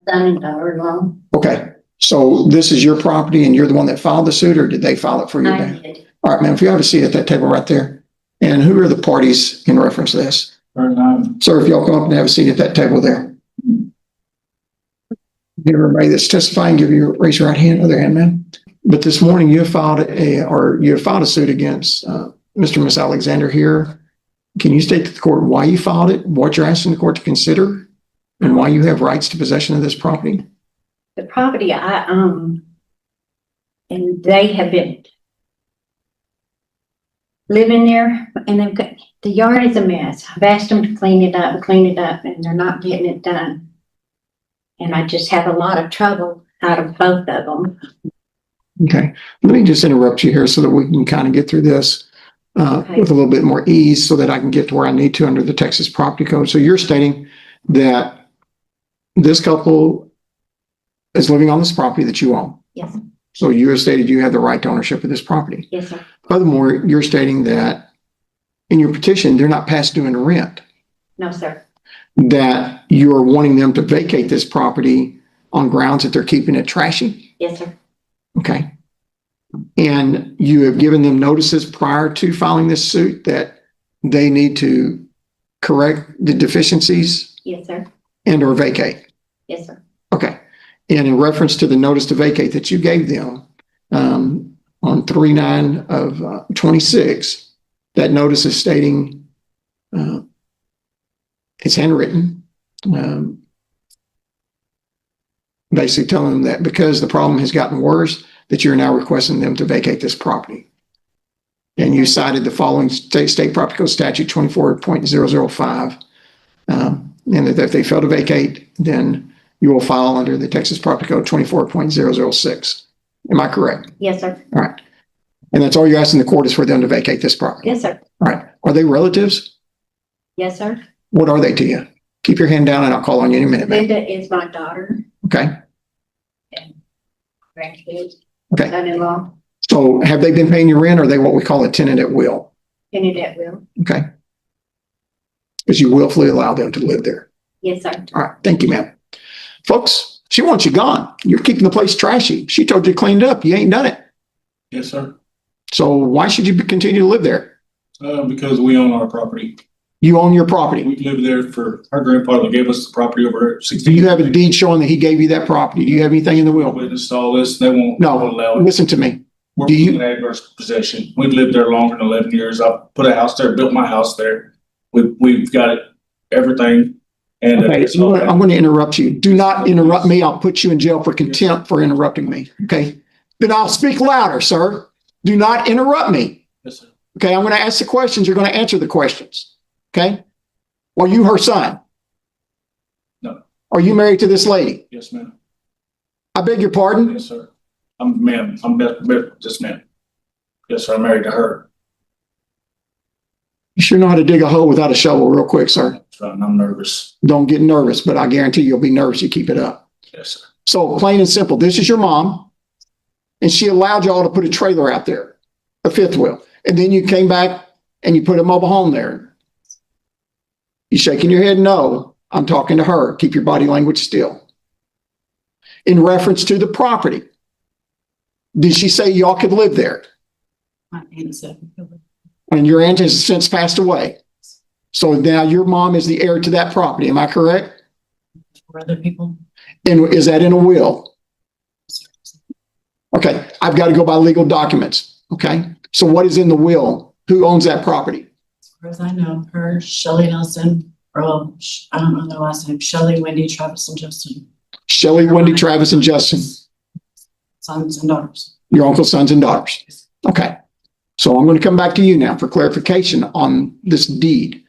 Son and daughter-in-law. Okay. So this is your property and you're the one that filed the suit, or did they file it for you? I Dan? did. All right, ma'am, if you have a seat at that table right there. And who are the parties in reference to this? Sir, if y'all come up and have a seat at that table there. Give everybody that's testifying, raise your right hand, other hand, ma'am. But this morning you have filed a suit against Mr. and Miss Alexander here. Can you state to the court why you filed it, what you're asking the court to consider, and why you have rights to possession of this property? The property I own, and they have been living there, and they've got, the yard is a mess. I've asked them to clean it up, and they're not getting it done. And I just have a lot of trouble out of both of them. Okay, let me just interrupt you here so that we can kind of get through this with a little bit more ease so that I can get to where I need to under the Texas Property Code. So you're stating that this couple is living on this property that you own. Yes. So you have stated you have the right to ownership of this property. Yes, sir. Furthermore, you're stating that in your petition, they're not past due in rent, No, sir. that you're wanting them to vacate this property on grounds that they're keeping it trashy. Yes, sir. Okay. And you have given them notices prior to filing this suit that they need to correct the deficiencies Yes, sir. and or vacate. Yes, sir. Okay. And in reference to the notice to vacate that you gave them on 3/9 of 26, that notice is stating it's handwritten, basically telling them that because the problem has gotten worse, that you're now requesting them to vacate this property. And you cited the following state property code statute 24.005, and that if they fail to vacate, then you will file under the Texas Property Code 24.006. Am I correct? Yes, sir. All right. And that's all you're asking the court is for them to vacate this property? Yes, sir. All right. Are they relatives? Yes, sir. What are they to you? Keep your hand down and I'll call on you in a minute, ma'am. Linda is my daughter Okay. and grandkids, Okay. son-in-law, So have they been paying your rent, or are they what we call a tenant at will? tenant at will. Okay. Because you willfully allow them to live there. Yes, sir. All right. Thank you, ma'am. Folks, she wants you gone. You're keeping the place trashy. She told you to clean it up. You ain't done it. Yes, sir. So why should you continue to live there? Because we own our property. You own your property. We've lived there for, our grandfather gave us the property over 16. Do you have a deed showing that he gave you that property? Do you have anything in the will? Witnessed all this, they won't allow it. Listen to me. We're do you- in adverse possession. We've lived there longer than 11 years. I put a house there, built my house there. We've got it, everything. And Okay, I'm going to interrupt you. Do not interrupt me. I'll put you in jail for contempt for interrupting me. Okay. Then I'll speak louder, sir. Do not interrupt me. Yes, sir. Okay. I'm going to ask the questions. You're going to answer the questions. Okay. Are you her son? No. Are you married to this lady? Yes, ma'am. I beg your pardon? Yes, sir. I'm just ma'am. Yes, sir. I'm married to her. You sure know how to dig a hole without a shovel real quick, sir. That's right. And I'm nervous. Don't get nervous, but I guarantee you'll be nervous. You keep it up. Yes, sir. So plain and simple, this is your mom, and she allowed y'all to put a trailer out there, a fifth wheel. And then you came back and you put a mobile home there. You shaking your head? No, I'm talking to her. Keep your body language still. In reference to the property, did she say y'all could live there? My aunt said, And your aunt has since passed away. So now your mom is the heir to that property. Am I correct? for other people. And is that in a will? Okay, I've got to go by legal documents. Okay, so what is in the will? Who owns that property? As far as I know, her, Shelley Nelson, or I don't know their last name, Shelley, Wendy, Travis, and Justin. Shelley, Wendy, Travis, and Justin. Sons and daughters. Your uncle's sons and daughters. Okay, so I'm going to come back to you now for clarification on this deed.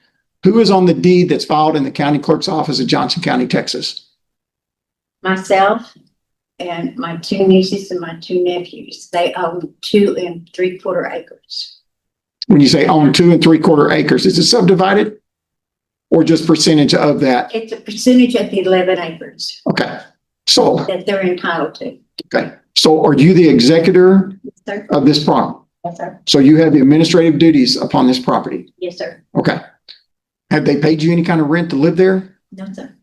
Who is on the deed that's filed in the county clerk's office of Johnson County, Texas? Myself and my two nieces and my two nephews. They own 2 3/4 acres. When you say own 2 3/4 acres, is it subdivided? Or just percentage of that? It's a percentage of the 11 acres Okay, so, that they're entitled to. okay. So are you the executor Yes, sir. of this property? Yes, sir. So you have the administrative duties upon this property? Yes, sir. Okay. Have they paid you any kind of rent to live there? No, sir.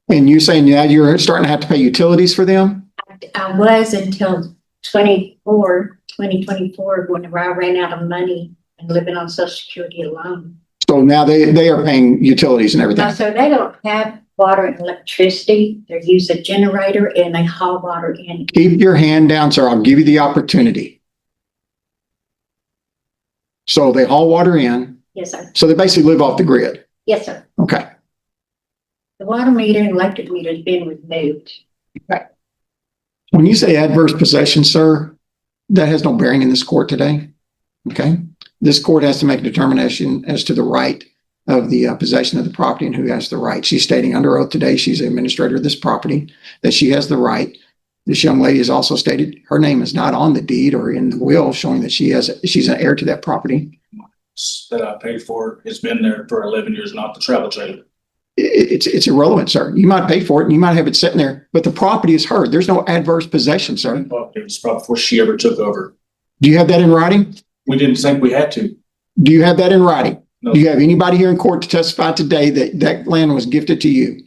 And you saying now you're starting to have to pay utilities for them? I was until 2024, whenever I ran out of money and living on Social Security alone. So now they are paying utilities and everything. So they don't have water and electricity. They use a generator and they haul water in. Keep your hand down, sir. I'll give you the opportunity. So they haul water in. Yes, sir. So they basically live off the grid. Yes, sir. Okay. The water meter and electric meter has been removed. When you say adverse possession, sir, that has no bearing in this court today. Okay. This court has to make a determination as to the right of the possession of the property and who has the right. She's stating under oath today, she's the administrator of this property, that she has the right. This young lady has also stated her name is not on the deed or in the will, showing that she's an heir to that property. That I paid for, it's been there for 11 years, not the travel trailer. It's irrelevant, sir. You might pay for it and you might have it sitting there, but the property is hers. There's no adverse possession, sir. It was probably before she ever took over. Do you have that in writing? We didn't think we had to. Do you have that in writing? No. Do you have anybody here in court to testify today that that land was gifted to you?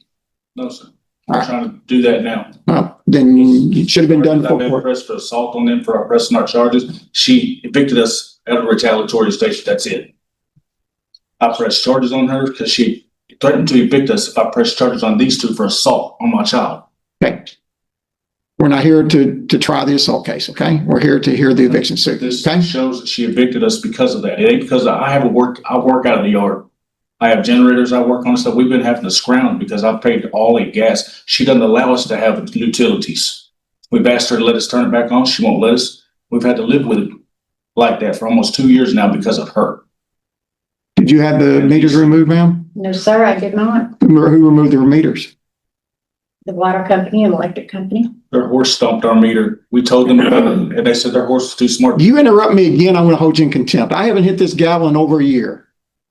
No, sir. All We're right. trying to do that now. Well, then it should have been done I've been before. pressed for assault on them for pressing our charges. She evicted us at a retaliatory station. That's it. I pressed charges on her because she threatened to evict us if I pressed charges on these two for assault on my child. Okay. We're not here to try the assault case, okay? We're here to hear the eviction suit, This okay? shows that she evicted us because of that. It ain't because I work out of the yard. I have generators I work on and stuff. We've been having to scrounge because I've paid all the gas. She doesn't allow us to have utilities. We've asked her to let us turn it back on. She won't let us. We've had to live with it like that for almost 2 years now because of her. Did you have the meters removed, ma'am? No, sir, I did not. Who removed the meters? The water company and electric company. Their horse stomped our meter. We told them, and they said their horse was too smart. You interrupt me again, I'm gonna hold you in contempt. I haven't hit this gavel in over a year.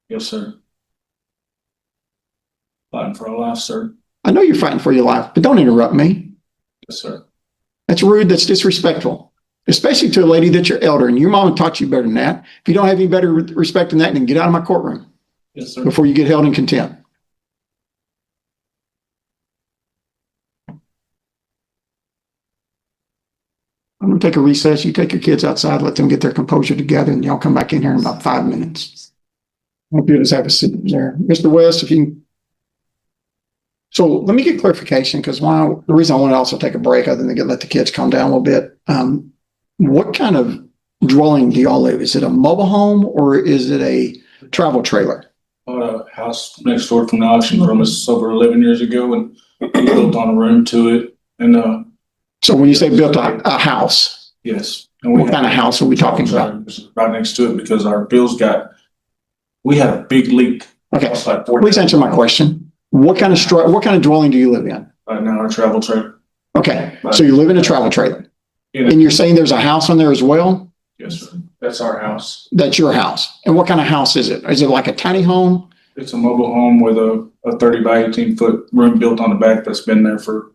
Yes, sir. Fighting for our life, sir. I know you're fighting for your life, but don't interrupt me. Yes, sir. That's rude, that's disrespectful, especially to a lady that's your elder, and your mama taught you better than that. If you don't have any better respect than that, then get out of my courtroom Yes, sir. before you get held in contempt. I'm gonna take a recess. You take your kids outside, let them get their composure together, and y'all come back in here in about 5 minutes. Hope you just have a seat there. Mr. West, if you. So let me get clarification, because the reason I want to also take a break, other than to let the kids calm down a little bit. What kind of dwelling do y'all live? Is it a mobile home or is it a travel trailer? Bought a house next door from the auction from us over 11 years ago and we built on a room to it. And So when you say built a house, yes. And we what kind of house are we talking about? Right next to it because our bills we had a big leak. Okay, It's like please answer my question. What kind of dwelling do you live in? Right now, our travel trailer. Okay, so you live in a travel trailer. In it. And you're saying there's a house on there as well? Yes, sir. That's our house. That's your house. And what kind of house is it? Is it like a tiny home? It's a mobile home with a 30 by 18 foot room built on the back that's been there for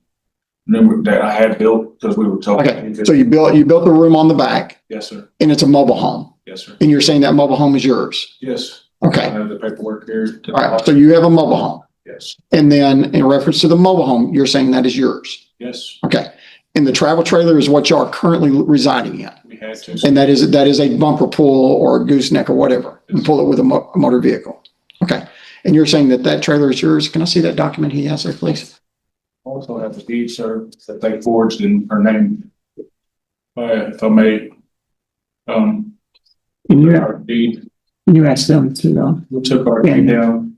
that I had built because we were told. Okay, so you built the room on the back Yes, sir. and it's a mobile home. Yes, sir. And you're saying that mobile home is yours? Yes. I Okay, have the paperwork here. all right, so you have a mobile home. Yes. And then in reference to the mobile home, you're saying that is yours? Yes, Okay, and the travel trailer is what you are currently residing in? we had to. And that is a bumper pull or a gooseneck or whatever, and pull it with a motor vehicle. Okay, and you're saying that trailer is yours? Can I see that document he has there, please? Also have the deed, sir, that they forged in her name. If I may, our deed, You asked them to, we took our deed down.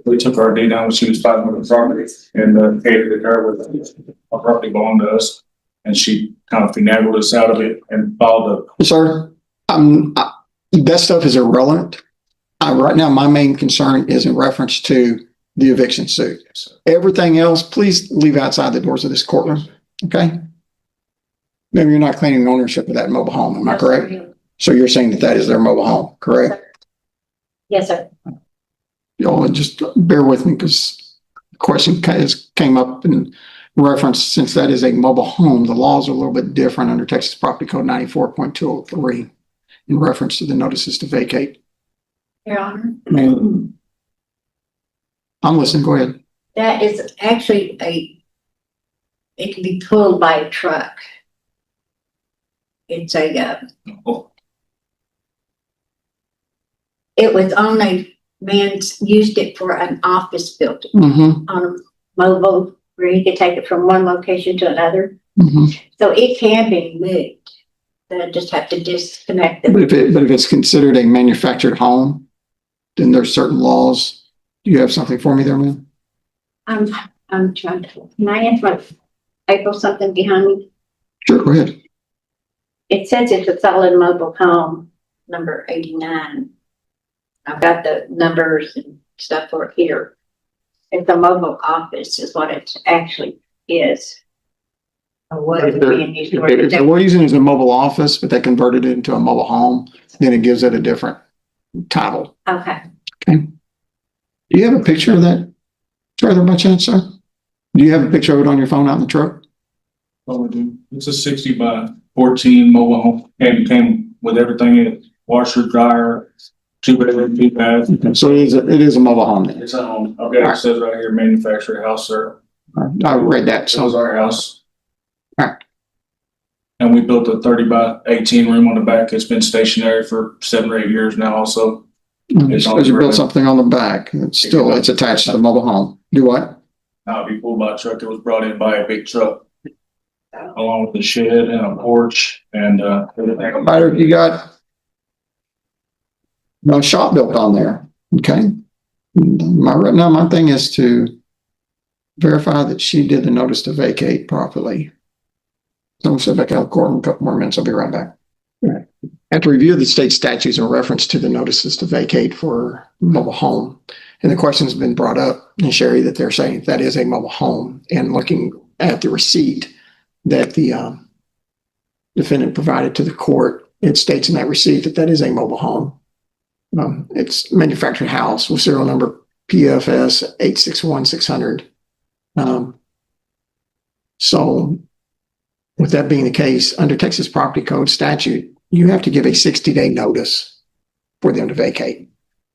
We took our deed down when she was fighting with the property and catered it her with a property belonged to us. And she kind of finagled us out of it and filed Sir, that stuff is irrelevant. Right now, my main concern is in reference to the eviction suit. Everything else, please leave outside the doors of this courtroom, okay? Maybe you're not claiming ownership of that mobile home, am I correct? So you're saying that is their mobile home, correct? Yes, sir. Y'all just bear with me because the question came up in reference, since that is a mobile home, the laws are a little bit different under Texas Property Code 94.203 in reference to the notices to vacate. Your Honor, I'm listening, go ahead. That is actually it can be pulled by a truck. It's Oh, it was only used it for an office building Mm-hmm, on a mobile where you could take it from one location to another. mm-hmm. So it can be moved. They just have to disconnect it. But if it's considered a manufactured home, then there's certain laws. Do you have something for me there, ma'am? I'm trying to, can I ask my April something behind me? Sure, go ahead. It says it's a solid mobile home, number 89. I've got the numbers and stuff for it here. It's a mobile office is what it actually is. Or what it's being used for. If they're using it as a mobile office, but they converted it into a mobile home, then it gives it a different title. Okay. Do you have a picture of that trailer by chance, sir? Do you have a picture of it on your phone out in the truck? what we do. It's a 60 by 14 mobile home. And came with everything in it. Washer, dryer, 2 bedroom, 2 bath. So it is a mobile home then. It's a home. Okay, it says right here, manufactured house, sir. I read that. It was So, our house. Alright. And we built a 30 by 18 room on the back. It's been stationary for 7 or 8 years now also. because you built something on the back, it's attached to the mobile home. Do what? Now, be pulled by a truck. It was brought in by a big truck. Along with the shed and a porch and everything. Matter if you got no shop built on there, okay? My thing is to verify that she did the notice to vacate properly. So I'm gonna sit back out of court in a couple more minutes. I'll be right back. After review of the state statutes in reference to the notices to vacate for mobile home, and the question's been brought up, and Sherry, that they're saying that is a mobile home, and looking at the receipt that the defendant provided to the court, it states in that receipt that that is a mobile home. It's manufactured house with serial number PFS 861600. So with that being the case, under Texas Property Code statute, you have to give a 60-day notice for them to vacate.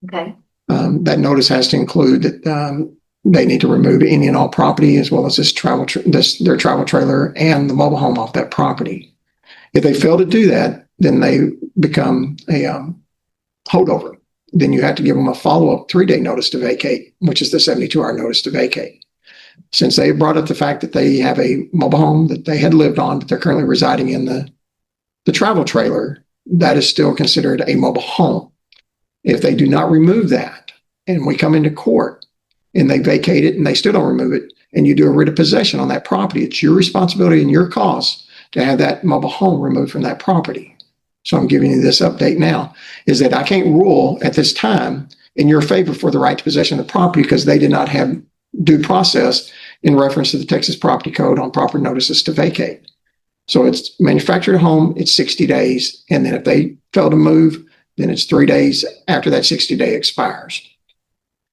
Okay. That notice has to include that they need to remove any and all property as well as their travel trailer and the mobile home off that property. If they fail to do that, then they become a holdover. Then you have to give them a follow-up 3-day notice to vacate, which is the 72-hour notice to vacate. Since they brought up the fact that they have a mobile home that they had lived on, but they're currently residing in the travel trailer, that is still considered a mobile home. If they do not remove that and we come into court and they vacate it and they still don't remove it and you do a writ of possession on that property, it's your responsibility and your cost to have that mobile home removed from that property. So I'm giving you this update now, is that I can't rule at this time in your favor for the right to possession of the property because they did not have due process in reference to the Texas Property Code on proper notices to vacate. So it's manufactured home, it's 60 days. And then if they fail to move, then it's 3 days after that 60-day expires.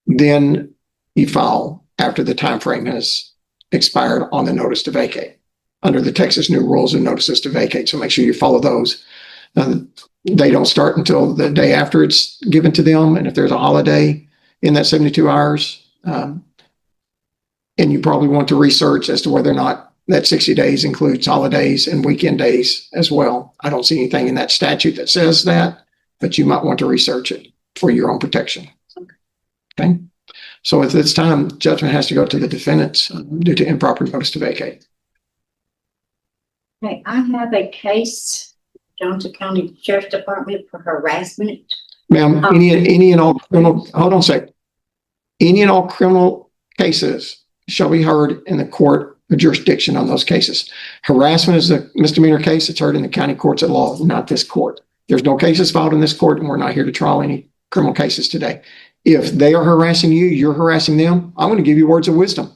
Then you file after the time frame has expired on the notice to vacate under the Texas new rules and notices to vacate. So make sure you follow those. They don't start until the day after it's given to them. And if there's a holiday in that 72 hours, and you probably want to research as to whether or not that 60 days includes holidays and weekend days as well. I don't see anything in that statute that says that, but you might want to research it for your own protection. Okay. So at this time, judgment has to go to the defendants due to improper notice to vacate. Okay, I have a case, Johnson County Sheriff's Department for harassment. Ma'am, any and all criminal, hold on a second. Any and all criminal cases shall be heard in the court of jurisdiction on those cases. Harassment is a misdemeanor case. It's heard in the county courts at law, not this court. There's no cases filed in this court, and we're not here to trial any criminal cases today. If they are harassing you, you're harassing them, I'm going to give you words of wisdom.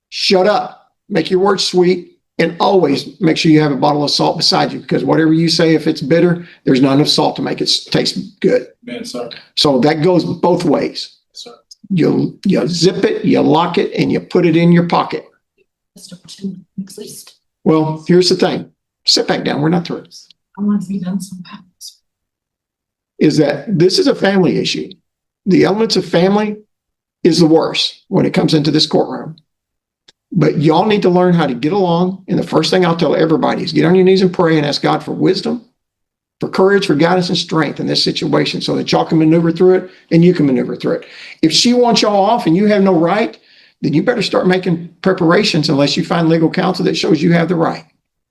Shut up, make your words sweet, and always make sure you have a bottle of salt beside you, because whatever you say, if it's bitter, there's not enough salt to make it taste good. Man, sir. So that goes both ways. Sir. You zip it, you lock it, and you put it in your pocket. Just over 2 weeks at least. Well, here's the thing. Sit back down. We're not through. I want to be done sometimes. Is that this is a family issue. The elements of family is the worst when it comes into this courtroom. But y'all need to learn how to get along. And the first thing I'll tell everybody is get on your knees and pray and ask God for wisdom, for courage, for guidance and strength in this situation so that y'all can maneuver through it and you can maneuver through it. If she wants y'all off and you have no right, then you better start making preparations unless you find legal counsel that shows you have the right.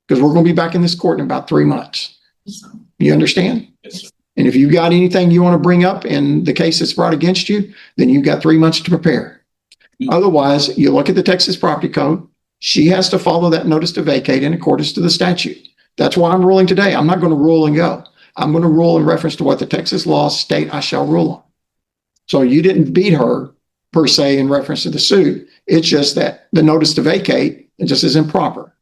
Because we're going to be back in this court in about 3 months. You understand? Yes, sir. And if you've got anything you want to bring up in the case that's brought against you, then you've got 3 months to prepare. Otherwise, you look at the Texas Property Code. She has to follow that notice to vacate in accordance to the statute. That's why I'm ruling today. I'm not going to rule and go. I'm going to rule in reference to what the Texas laws state I shall rule on. So you didn't beat her per se in reference to the suit. It's just that the notice to vacate, it just is improper.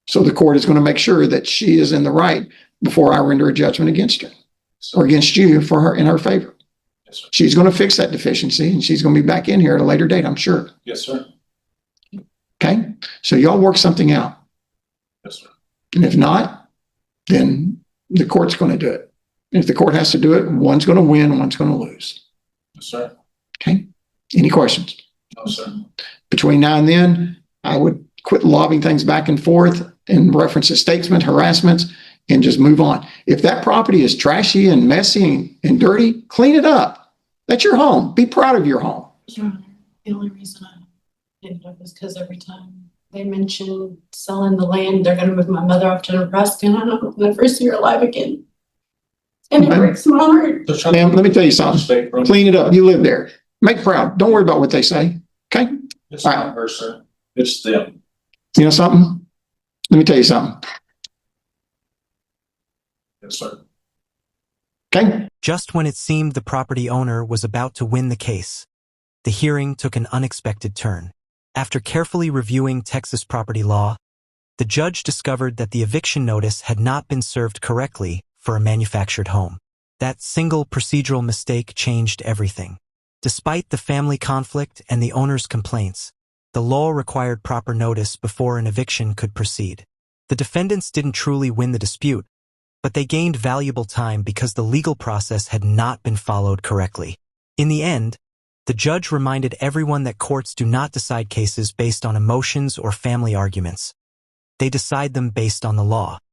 So the court is going to make sure that she is in the right before I render a judgment against her or against you for her in her favor. Yes, sir. She's going to fix that deficiency and she's going to be back in here at a later date, I'm sure. Yes, sir. Okay. So y'all work something out. Yes, sir. And if not, then the court's going to do it. And if the court has to do it, one's going to win, one's going to lose. Yes, sir. Okay. Any questions? No, sir. Between now and then, I would quit lobbing things back and forth in reference to statesman harassments and just move on. If that property is trashy and messy and dirty, clean it up. That's your home. Be proud of your home. Your Honor, the only reason I ended up is because every time they mention selling the land, they're going to move my mother off to Nebraska, and I don't never see her alive again. And it Okay. breaks my heart. Ma'am, let me tell you something. Clean it up. You live there. Make proud. Don't worry about what they say. Okay? It's All not her, sir. It's them. You know something? Let me tell you something. Yes, sir. Okay? Just when it seemed the property owner was about to win the case, the hearing took an unexpected turn. After carefully reviewing Texas property law, the judge discovered that the eviction notice had not been served correctly for a manufactured home. That single procedural mistake changed everything. Despite the family conflict and the owner's complaints, the law required proper notice before an eviction could proceed. The defendants didn't truly win the dispute, but they gained valuable time because the legal process had not been followed correctly. In the end, the judge reminded everyone that courts do not decide cases based on emotions or family arguments. They decide them based on the law.